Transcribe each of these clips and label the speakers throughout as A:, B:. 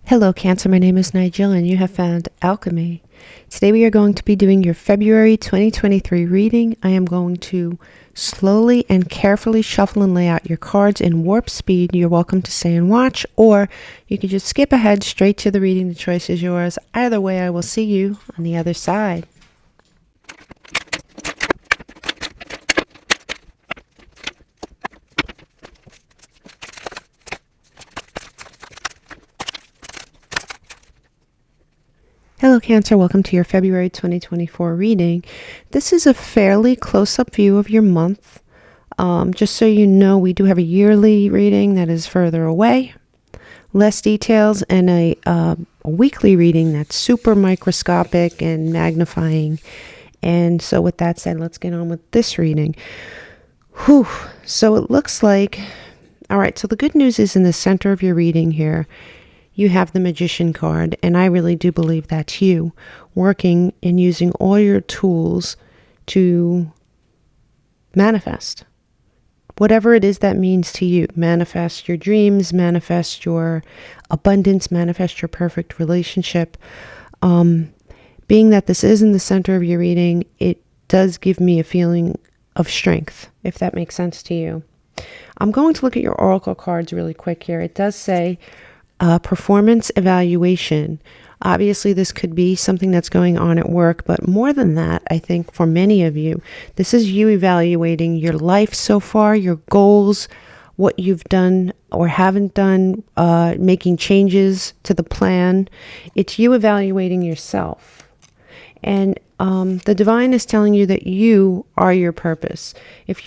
A: Hello Cancer, my name is Nigel and you have found Alchemy. Today we are going to be doing your February 2023 reading. I am going to slowly and carefully shuffle and lay out your cards in warp speed. You're welcome to stay and watch, or you can just skip ahead straight to the reading. The choice is yours. Either way, I will see you on the other side. Hello Cancer, welcome to your February 2024 reading. This is a fairly close-up view of your month. Just so you know, we do have a yearly reading that is further away, less details, and a weekly reading that's super microscopic and magnifying. And so with that said, let's get on with this reading. Whew. So it looks like, all right, so the good news is in the center of your reading here, you have the Magician card, and I really do believe that's you working and using all your tools to manifest. Whatever it is that means to you, manifest your dreams, manifest your abundance, manifest your perfect relationship. Being that this is in the center of your reading, it does give me a feeling of strength, if that makes sense to you. I'm going to look at your oracle cards really quick here. It does say performance evaluation. Obviously, this could be something that's going on at work, but more than that, I think for many of you, this is you evaluating your life so far, your goals, what you've done or haven't done, making changes to the plan. It's you evaluating yourself. And the divine is telling you that you are your purpose. If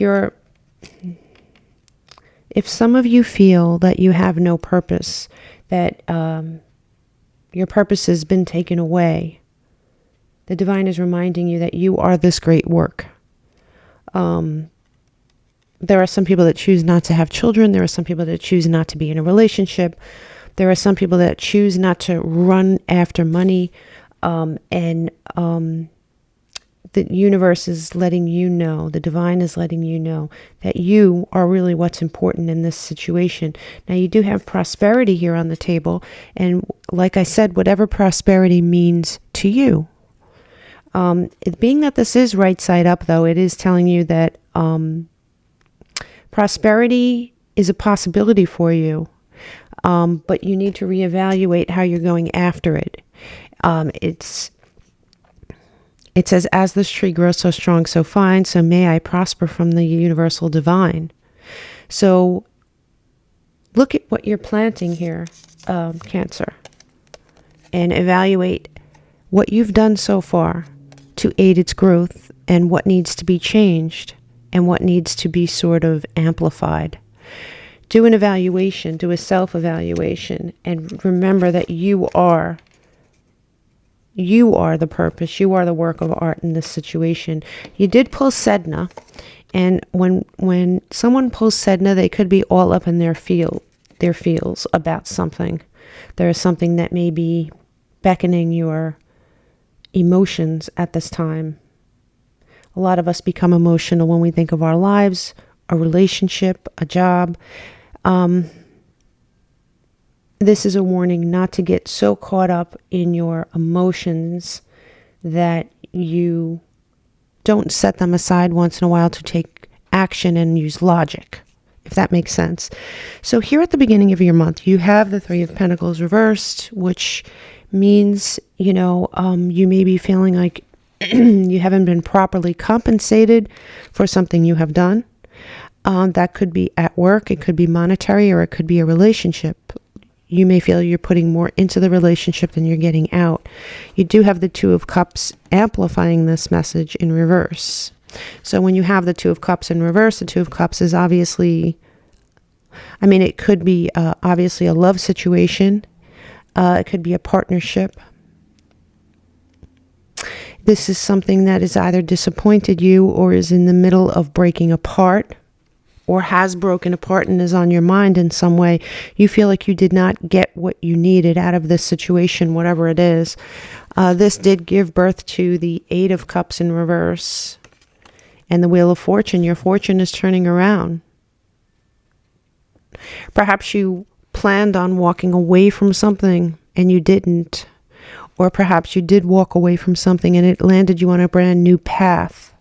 A: some of you feel that you have no purpose, that your purpose has been taken away, the divine is reminding you that you are this great work. There are some people that choose not to have children. There are some people that choose not to be in a relationship. There are some people that choose not to run after money. The universe is letting you know, the divine is letting you know that you are really what's important in this situation. Now, you do have prosperity here on the table. And like I said, whatever prosperity means to you. Being that this is right side up, though, it is telling you that prosperity is a possibility for you. But you need to reevaluate how you're going after it. It says, as this tree grows so strong, so fine, so may I prosper from the universal divine. So look at what you're planting here, Cancer, and evaluate what you've done so far to aid its growth and what needs to be changed and what needs to be sort of amplified. Do an evaluation, do a self-evaluation, and remember that you are the purpose. You are the work of art in this situation. You did pull Sedna, and when someone pulls Sedna, they could be all up in their feels about something. There is something that may be beckoning your emotions at this time. A lot of us become emotional when we think of our lives, a relationship, a job. This is a warning not to get so caught up in your emotions that you don't set them aside once in a while to take action and use logic, if that makes sense. So here at the beginning of your month, you have the Three of Pentacles reversed, which means, you may be feeling like you haven't been properly compensated for something you have done. That could be at work, it could be monetary, or it could be a relationship. You may feel you're putting more into the relationship than you're getting out. You do have the Two of Cups amplifying this message in reverse. So when you have the Two of Cups in reverse, the Two of Cups is obviously, it could be obviously a love situation. It could be a partnership. This is something that has either disappointed you or is in the middle of breaking apart, or has broken apart and is on your mind in some way. You feel like you did not get what you needed out of this situation, whatever it is. This did give birth to the Eight of Cups in reverse and the Wheel of Fortune. Your fortune is turning around. Perhaps you planned on walking away from something and you didn't. Or perhaps you did walk away from something and it landed you on a brand new path.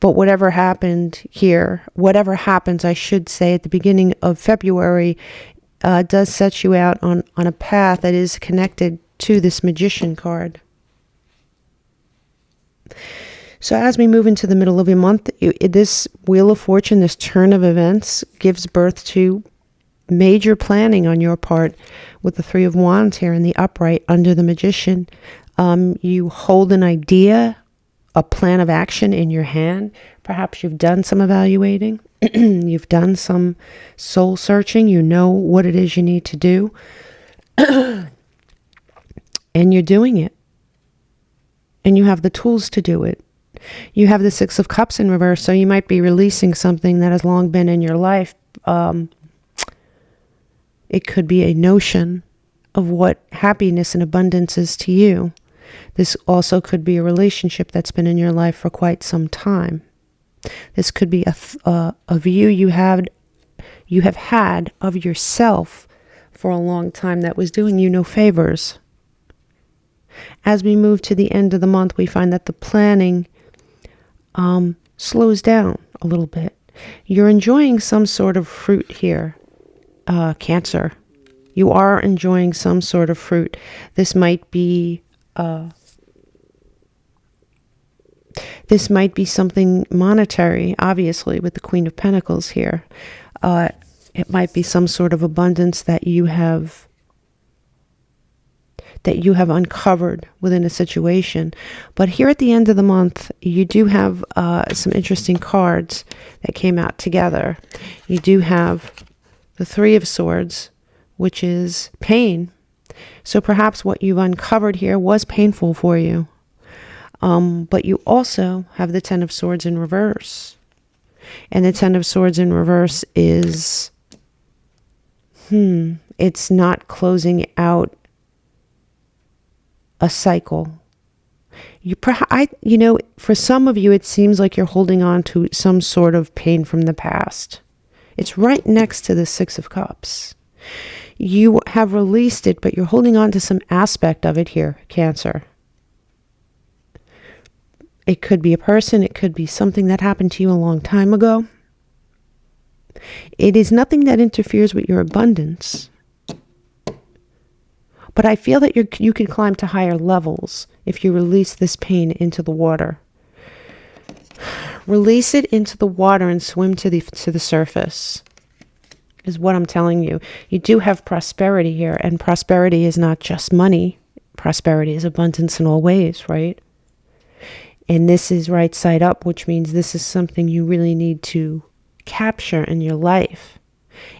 A: But whatever happened here, whatever happens, I should say, at the beginning of February, does set you out on a path that is connected to this Magician card. So as we move into the middle of the month, this Wheel of Fortune, this turn of events, gives birth to major planning on your part with the Three of Wands here in the upright under the Magician. You hold an idea, a plan of action in your hand. Perhaps you've done some evaluating. You've done some soul searching. You know what it is you need to do. And you're doing it. And you have the tools to do it. You have the Six of Cups in reverse, so you might be releasing something that has long been in your life. It could be a notion of what happiness and abundance is to you. This also could be a relationship that's been in your life for quite some time. This could be a view you have had of yourself for a long time that was doing you no favors. As we move to the end of the month, we find that the planning slows down a little bit. You're enjoying some sort of fruit here, Cancer. You are enjoying some sort of fruit. This might be something monetary, obviously, with the Queen of Pentacles here. It might be some sort of abundance that you have uncovered within a situation. But here at the end of the month, you do have some interesting cards that came out together. You do have the Three of Swords, which is pain. So perhaps what you've uncovered here was painful for you. But you also have the Ten of Swords in reverse. And the Ten of Swords in reverse is, it's not closing out a cycle. For some of you, it seems like you're holding on to some sort of pain from the past. It's right next to the Six of Cups. You have released it, but you're holding on to some aspect of it here, Cancer. It could be a person. It could be something that happened to you a long time ago. It is nothing that interferes with your abundance. But I feel that you can climb to higher levels if you release this pain into the water. Release it into the water and swim to the surface, is what I'm telling you. You do have prosperity here, and prosperity is not just money. Prosperity is abundance in all ways, right? And this is right side up, which means this is something you really need to capture in your life.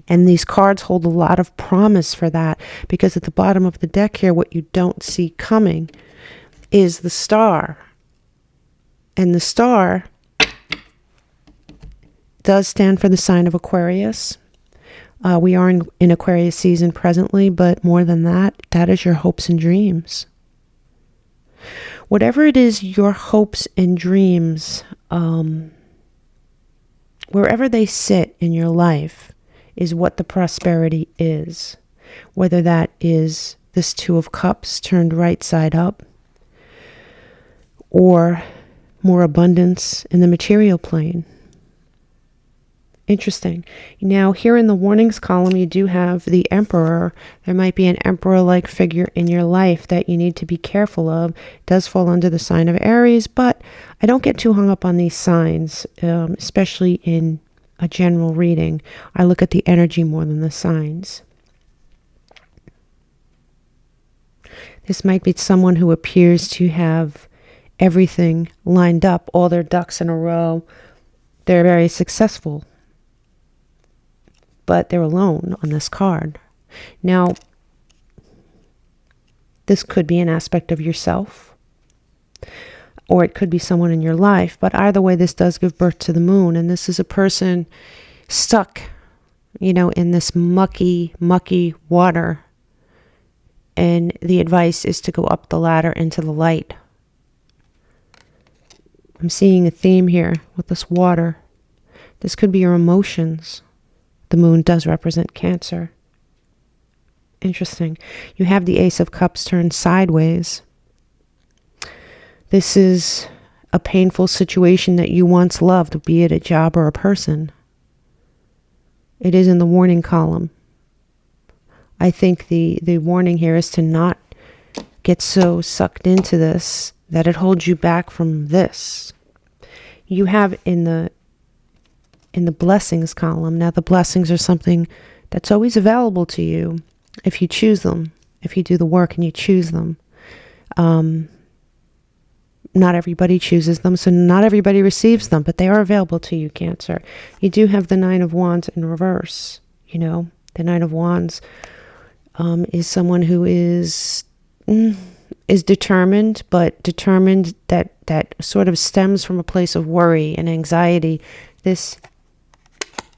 A: And these cards hold a lot of promise for that, because at the bottom of the deck here, what you don't see coming is the star. And the star does stand for the sign of Aquarius. We are in Aquarius season presently, but more than that, that is your hopes and dreams. Whatever it is, your hopes and dreams, wherever they sit in your life, is what the prosperity is. Whether that is this Two of Cups turned right side up, or more abundance in the material plane. Interesting. Now, here in the warnings column, you do have the Emperor. There might be an Emperor-like figure in your life that you need to be careful of. It does fall under the sign of Aries, but I don't get too hung up on these signs, especially in a general reading. I look at the energy more than the signs. This might be someone who appears to have everything lined up, all their ducks in a row. They're very successful, but they're alone on this card. Now, this could be an aspect of yourself, or it could be someone in your life, but either way, this does give birth to the Moon, and this is a person stuck, in this mucky water, and the advice is to go up the ladder into the light. I'm seeing a theme here with this water. This could be your emotions. The Moon does represent Cancer. Interesting. You have the Ace of Cups turned sideways. This is a painful situation that you once loved, be it a job or a person. It is in the warning column. I think the warning here is to not get so sucked into this that it holds you back from this. You have in the blessings column. Now the blessings are something that's always available to you if you choose them, if you do the work and you choose them. Not everybody chooses them, so not everybody receives them, but they are available to you, Cancer. You do have the Nine of Wands in reverse. You know, the Nine of Wands is someone who is determined, but determined that sort of stems from a place of worry and anxiety. This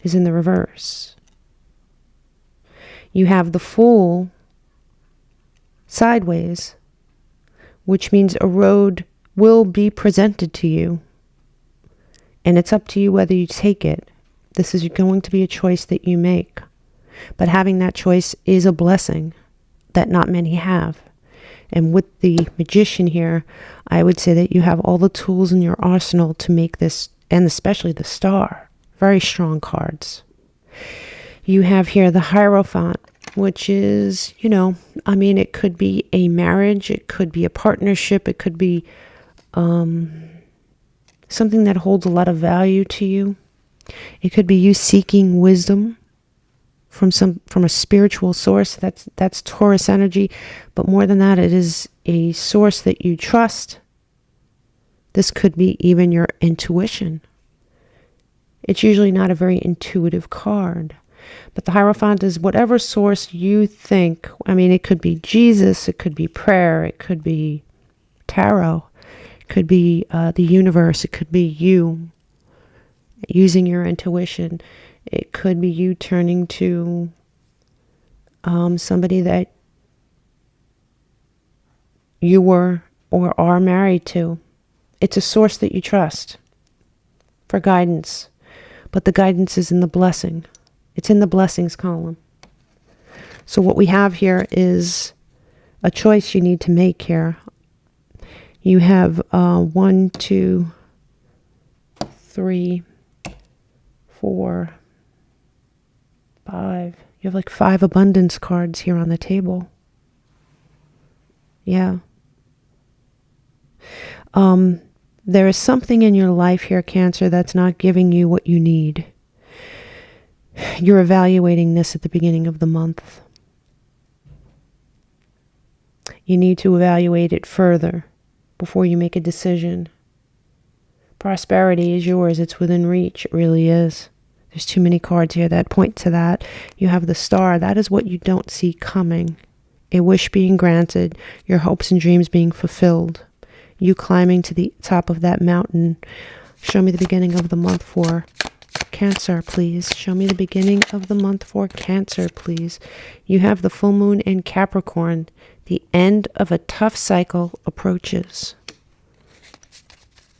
A: is in the reverse. You have the Fool sideways, which means a road will be presented to you, and it's up to you whether you take it. This is going to be a choice that you make, but having that choice is a blessing that not many have. And with the Magician here, I would say that you have all the tools in your arsenal to make this, and especially the Star, very strong cards. You have here the Hierophant, which is, you know, I mean, it could be a marriage, it could be a partnership, it could be something that holds a lot of value to you. It could be you seeking wisdom from a spiritual source. That's Taurus energy, but more than that, it is a source that you trust. This could be even your intuition. It's usually not a very intuitive card, but the Hierophant is whatever source you think. I mean, it could be Jesus, it could be prayer, it could be tarot, it could be the universe, it could be you using your intuition. It could be you turning to somebody that you were or are married to. It's a source that you trust for guidance, but the guidance is in the blessing. It's in the blessings column. So what we have here is a choice you need to make here. You have 1, 2, 3, 4, 5. You have like 5 abundance cards here on the table. Yeah. There is something in your life here, Cancer, that's not giving you what you need. You're evaluating this at the beginning of the month. You need to evaluate it further before you make a decision. Prosperity is yours. It's within reach. It really is. There's too many cards here that point to that. You have the Star. That is what you don't see coming. A wish being granted. Your hopes and dreams being fulfilled. You climbing to the top of that mountain. Show me the beginning of the month for Cancer, please. Show me the beginning of the month for Cancer, please. You have the full moon in Capricorn. The end of a tough cycle approaches.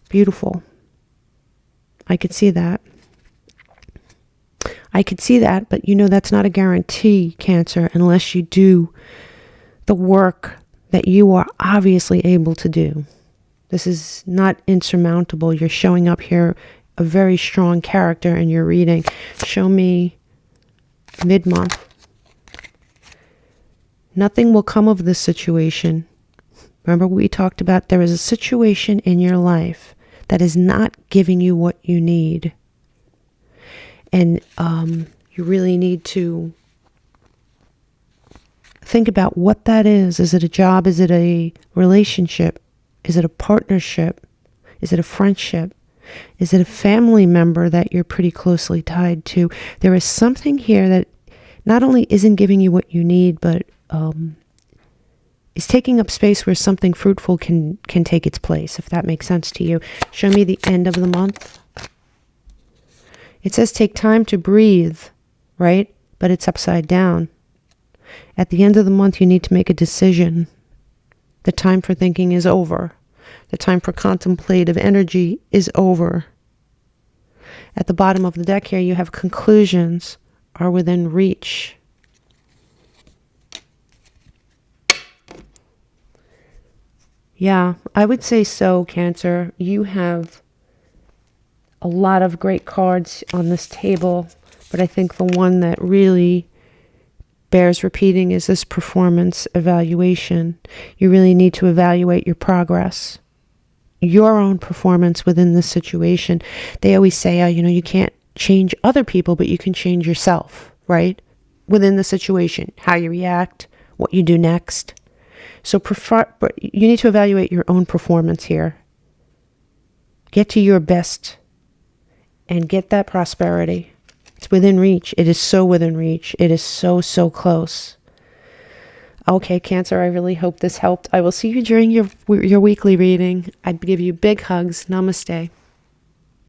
A: Beautiful. I could see that. I could see that, but you know that's not a guarantee, Cancer, unless you do the work that you are obviously able to do. This is not insurmountable. You're showing up here a very strong character in your reading. Show me mid-month. Nothing will come of this situation. Remember we talked about there is a situation in your life that is not giving you what you need. And you really need to think about what that is. Is it a job? Is it a relationship? Is it a partnership? Is it a friendship? Is it a family member that you're pretty closely tied to? There is something here that not only isn't giving you what you need, but is taking up space where something fruitful can take its place, if that makes sense to you. Show me the end of the month. It says take time to breathe, right? But it's upside down. At the end of the month, you need to make a decision. The time for thinking is over. The time for contemplative energy is over. At the bottom of the deck here, you have conclusions are within reach. Yeah, I would say so, Cancer. You have a lot of great cards on this table, but I think the one that really bears repeating is this performance evaluation. You really need to evaluate your progress, your own performance within this situation. They always say, you can't change other people, but you can change yourself, right? Within the situation, how you react, what you do next. So but you need to evaluate your own performance here. Get to your best and get that prosperity. It's within reach. It is so within reach. It is so, so close. Okay, Cancer, I really hope this helped. I will see you during your weekly reading. I give you big hugs. Namaste.